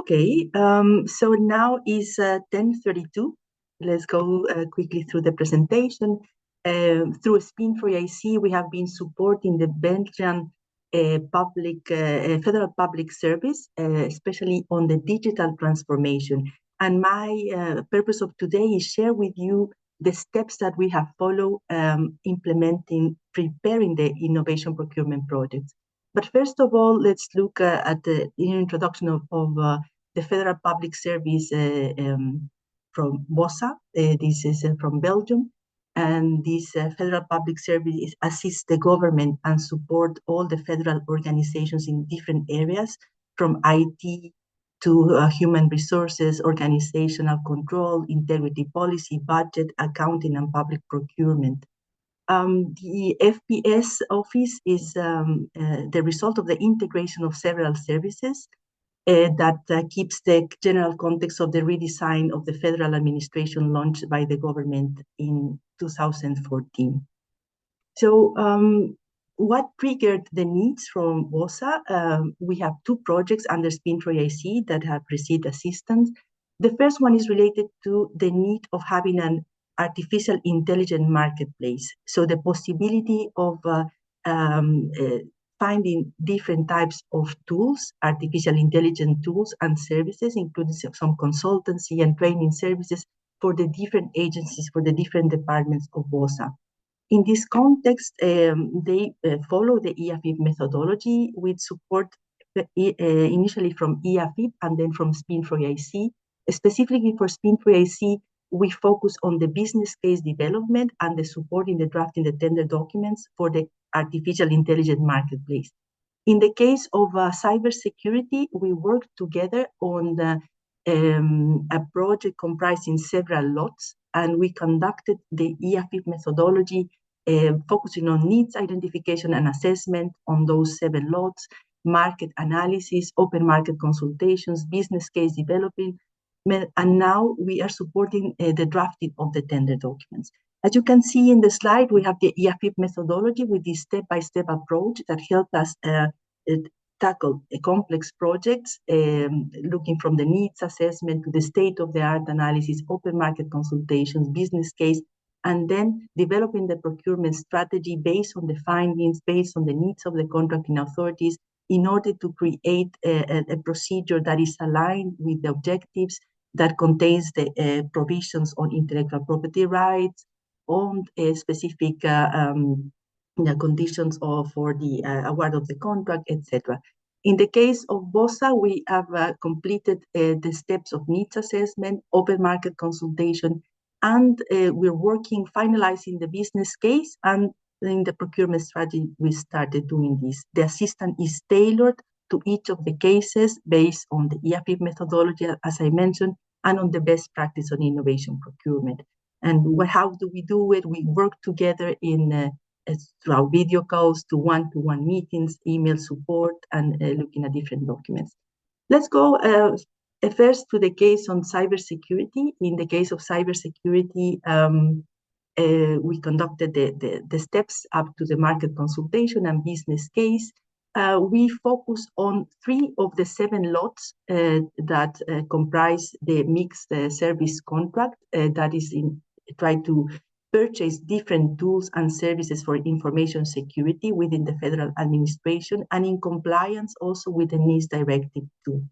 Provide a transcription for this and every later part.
Okay, so now is 10:32. Let's go quickly through the presentation. Through Spin for EIC, we have been supporting the Belgian federal public service, especially on the digital transformation. And my purpose of today is share with you the steps that we have followed preparing the innovation procurement projects. But first of all, let's look at the introduction of the Federal Public Service from BOSA. This is from Belgium. And this Federal Public Service assists the government and support all the federal organizations in different areas, from IT to human resources, organizational control, integrity policy, budget, accounting, and public procurement. The FPS office is the result of the integration of several services that keeps the general context of the redesign of the federal administration launched by the government in 2014. So what triggered the needs from BOSA? We have two projects under Spin for EIC that have received assistance. The first one is related to the need of having an artificial intelligence marketplace. So the possibility of finding different types of tools, artificial intelligence tools and services, including some consultancy and training services for the different agencies, for the different departments of BOSA. In this context, they follow the EAFIP methodology with support initially from EAFIP and then from Spin for EIC. Specifically for Spin for EIC, we focus on the business case development and the support in the drafting the tender documents for the artificial intelligence marketplace. In the case of cybersecurity, we work together on a project comprising several lots, and we conducted the EAFIP methodology focusing on needs identification and assessment on those 7 lots, market analysis, open market consultations, business case developing, and now we are supporting the drafting of the tender documents. As you can see in the slide, we have the EAFIP methodology with this step-by-step approach that helped us tackle complex projects, looking from the needs assessment to the state-of-the-art analysis, open market consultations, business case, and then developing the procurement strategy based on the findings, based on the needs of the contracting authorities, in order to create a procedure that is aligned with the objectives, that contains the provisions on intellectual property rights, on specific the conditions for the award of the contract, etc. In the case of BOSA, we have completed the steps of needs assessment, open market consultation, and we're finalizing the business case, and in the procurement strategy, we started doing this. The assistance is tailored to each of the cases based on the EAFIP methodology, as I mentioned, and on the best practice on innovation procurement. And how do we do it? We work together through video calls, to one-to-one meetings, email support, and looking at different documents. Let's go first to the case on cybersecurity. In the case of cybersecurity, we conducted the steps up to the market consultation and business case. We focus on 3 of the 7 lots that comprise the mixed service contract that is try to purchase different tools and services for information security within the federal administration and in compliance also with the NIST Directive 2.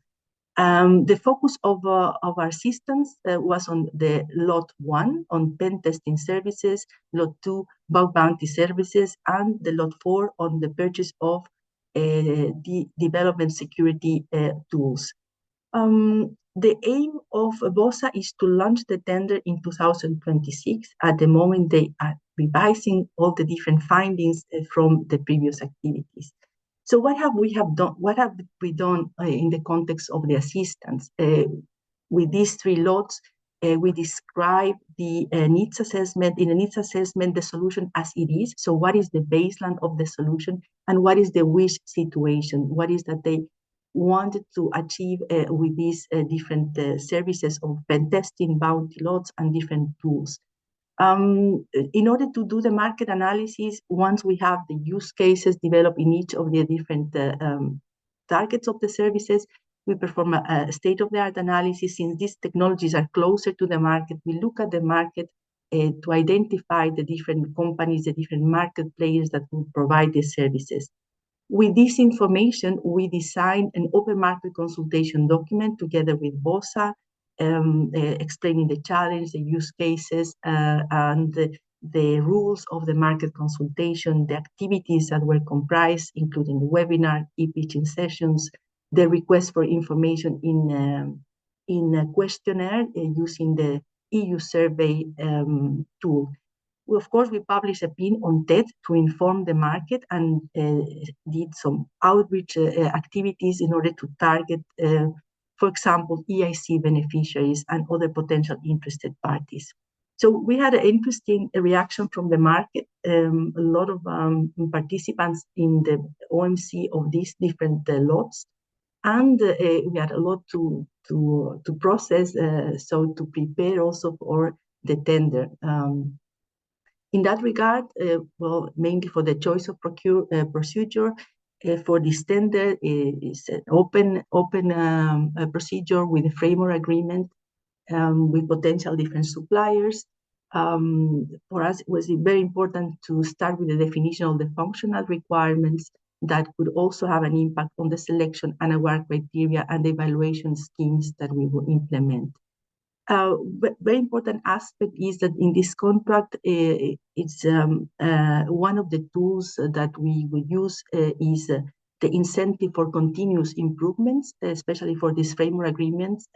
The focus of our assistance was on the lot 1 on pen testing services, lot 2 bug bounty services, and the lot 4 on the purchase of the development security tools. The aim of BOSA is to launch the tender in 2026. At the moment, they are revising all the different findings from the previous activities. So what have we done? What have we done in the context of the assistance? With these 3 lots, we describe the needs assessment. In the needs assessment, the solution as it is. So what is the baseline of the solution, and what is the wish situation? What is that they wanted to achieve with these different services of pen testing, bounty lots, and different tools. In order to do the market analysis, once we have the use cases developed in each of the different targets of the services, We perform a state-of-the-art analysis. Since these technologies are closer to the market, we look at the market to identify the different companies, the different market players that will provide these services. With this information, we design an open market consultation document together with BOSA, explaining the challenge, the use cases, and the rules of the market consultation, the activities that were comprised, including the webinar, e-pitching sessions, the request for information in a questionnaire using the EU survey tool. Of course, we published a pin on TED to inform the market and did some outreach activities in order to target, for example, EIC beneficiaries and other potential interested parties. So we had an interesting reaction from the market. A lot of participants in the OMC of these different lots, and we had a lot to process, so to prepare also for the tender. In that regard, well, mainly for the choice of procedure, for this tender is an open procedure with a framework agreement with potential different suppliers. For us, it was very important to start with the definition of the functional requirements that could also have an impact on the selection and award criteria and the evaluation schemes that we will implement. Very important aspect is that in this contract, it's one of the tools that we will use is the incentive for continuous improvements, especially for these framework agreements,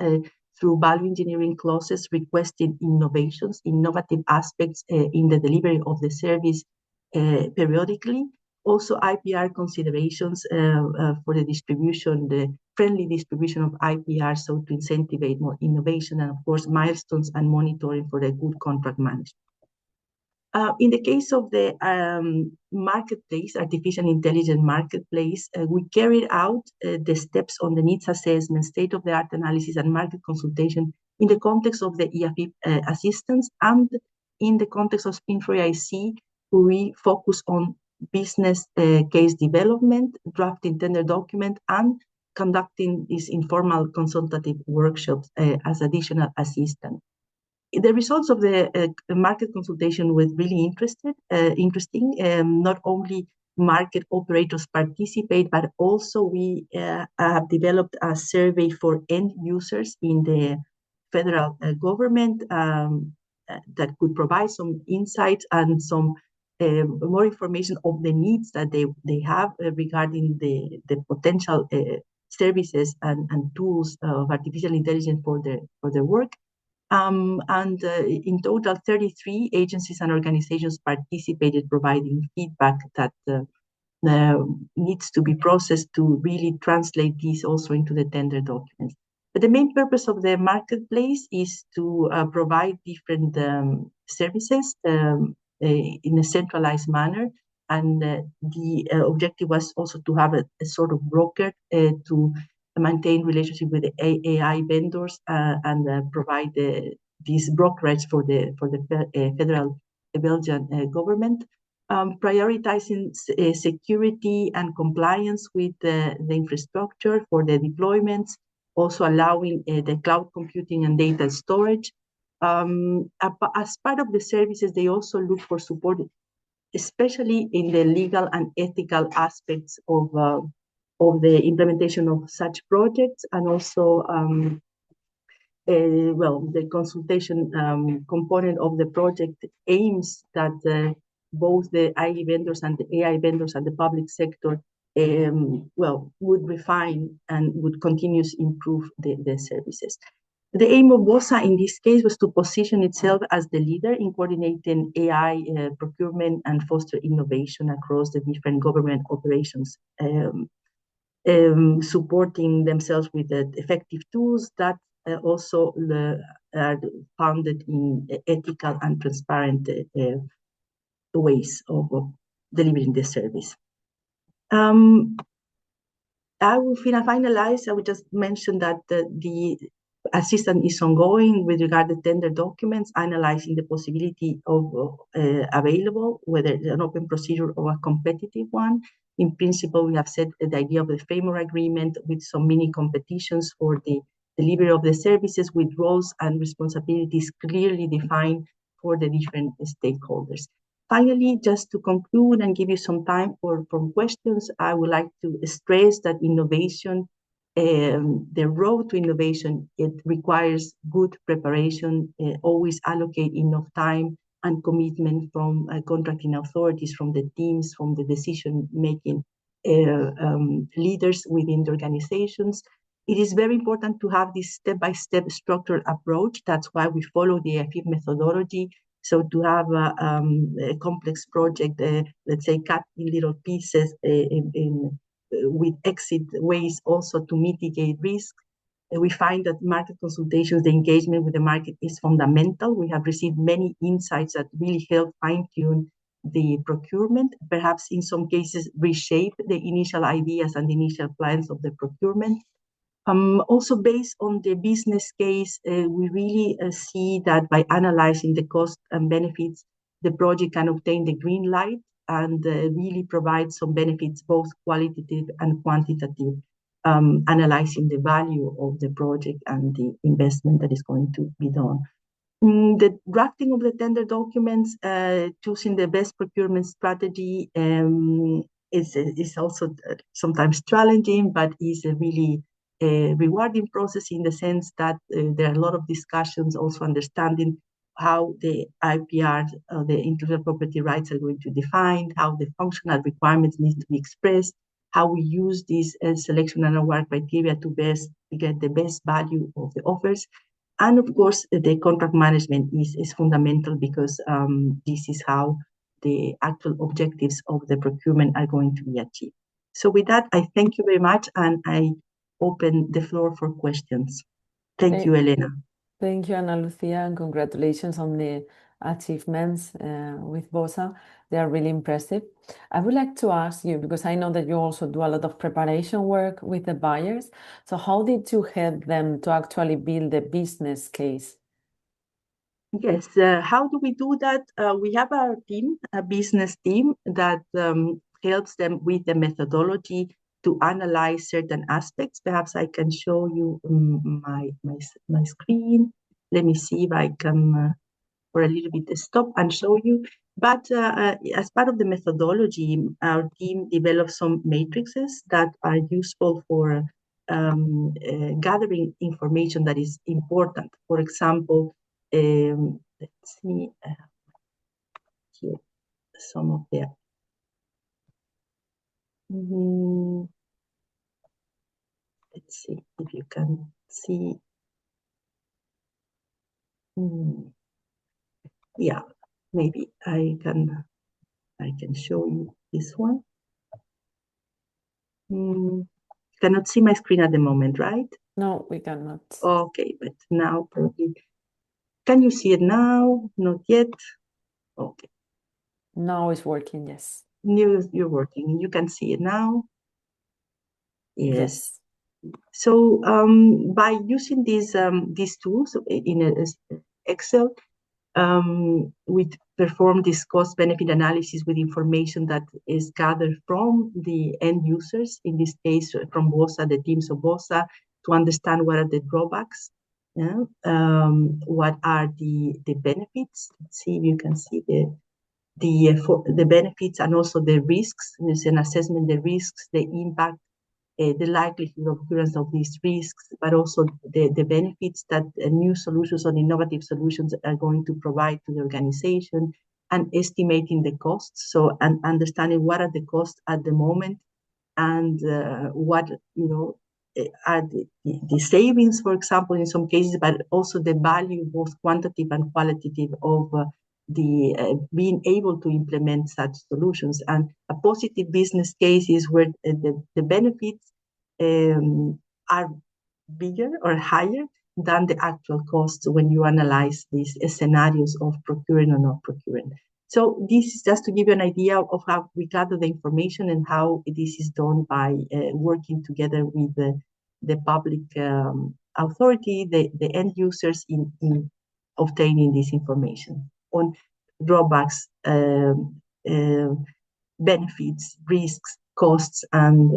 through value engineering clauses requesting innovations, innovative aspects in the delivery of the service periodically. Also, IPR considerations for the distribution, the friendly distribution of IPR, so to incentivize more innovation, and of course, milestones and monitoring for the good contract management. In the case of the marketplace, artificial intelligence marketplace, we carried out the steps on the needs assessment, state-of-the-art analysis, and market consultation in the context of the EAP assistance, and in the context of SPIN4EIC, we focus on business case development, drafting tender document, and conducting these informal consultative workshops as additional assistance. The results of the market consultation were really interesting. Not only market operators participate, but also we have developed a survey for end users in the federal government that could provide some insights and some more information of the needs that they have regarding the potential services and tools of artificial intelligence for their work. In total, 33 agencies and organizations participated, providing feedback that needs to be processed to really translate these also into the tender documents. But the main purpose of the marketplace is to provide different services in a centralized manner. And the objective was also to have a sort of broker to maintain relationship with the AI vendors and provide these brokerage for the federal Belgian government, prioritizing security and compliance with the infrastructure for the deployments, also allowing the cloud computing and data storage. As part of the services, they also look for support, especially in the legal and ethical aspects of the implementation of such projects, and also well, the consultation component of the project aims that both the IE vendors and the AI vendors and the public sector well, would refine and would continuously improve the services. The aim of BOSA in this case was to position itself as the leader in coordinating AI procurement and foster innovation across the different government operations, supporting themselves with effective tools that also are founded in ethical and transparent ways of delivering the service. I will finalize. I will just mention that the assistance is ongoing with regard to tender documents, analyzing the possibility of available, whether it's an open procedure or a competitive one. In principle, we have set the idea of the framework agreement with some mini competitions for the delivery of the services with roles and responsibilities clearly defined for the different stakeholders. Finally, just to conclude and give you some time for questions, I would like to stress that innovation, the road to innovation, it requires good preparation, always allocate enough time and commitment from contracting authorities, from the teams, from the decision-making leaders within the organizations. It is very important to have this step-by-step structured approach. That's why we follow the AFIP methodology. So to have a complex project, let's say, cut in little pieces with exit ways also to mitigate risk. We find that market consultations, the engagement with the market is fundamental. We have received many insights that really help fine-tune the procurement, perhaps in some cases reshape the initial ideas and the initial plans of the procurement. Also based on the business case, we really see that by analyzing the cost and benefits, the project can obtain the green light and really provide some benefits, both qualitative and quantitative, analyzing the value of the project and the investment that is going to be done. The drafting of the tender documents, choosing the best procurement strategy is also sometimes challenging, but is a really rewarding process in the sense that there are a lot of discussions, also understanding how the IPR, the intellectual property rights, are going to define, how the functional requirements need to be expressed, how we use these selection and award criteria to get the best value of the offers. And of course, the contract management is fundamental because this is how the actual objectives of the procurement are going to be achieved. So with that, I thank you very much, and I open the floor for questions. Thank you, Elena. Thank you, Ana Lucia, and congratulations on the achievements with BOSA. They are really impressive. I would like to ask you, because I know that you also do a lot of preparation work with the buyers. So how did you help them to actually build a business case? Yes, how do we do that? We have our team, a business team that helps them with the methodology to analyze certain aspects. Perhaps I can show you my screen. Let me see if I can, for a little bit, stop and show you. But as part of the methodology, our team developed some matrices that are useful for gathering information that is important. For example, let's see here some of the let's see if you can see. Yeah, maybe I can show you this one. Cannot see my screen at the moment, right? No, we cannot. Okay, but now probably. Can you see it now? Not yet. Okay. Now it's working, yes. You're working. You can see it now. Yes. So by using these tools in Excel, we perform this cost-benefit analysis with information that is gathered from the end users, in this case from BOSA, the teams of BOSA, to understand what are the drawbacks, what are the benefits. Let's see if you can see the benefits and also the risks. There's an assessment, the risks, the impact, the likelihood of occurrence of these risks, but also the benefits that new solutions or innovative solutions are going to provide to the organization, and estimating the costs. So, and understanding what are the costs at the moment, and what are the savings, for example, in some cases, but also the value, both quantitative and qualitative, of being able to implement such solutions. And a positive business case is where the benefits are bigger or higher than the actual costs when you analyze these scenarios of procuring or not procuring. So this is just to give you an idea of how we gather the information and how this is done by working together with the public authority, the end users in obtaining this information on drawbacks, benefits, risks, costs and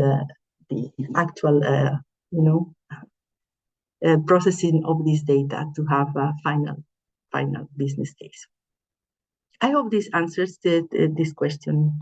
the actual, processing of this data to have a final business case. I hope this answers this question.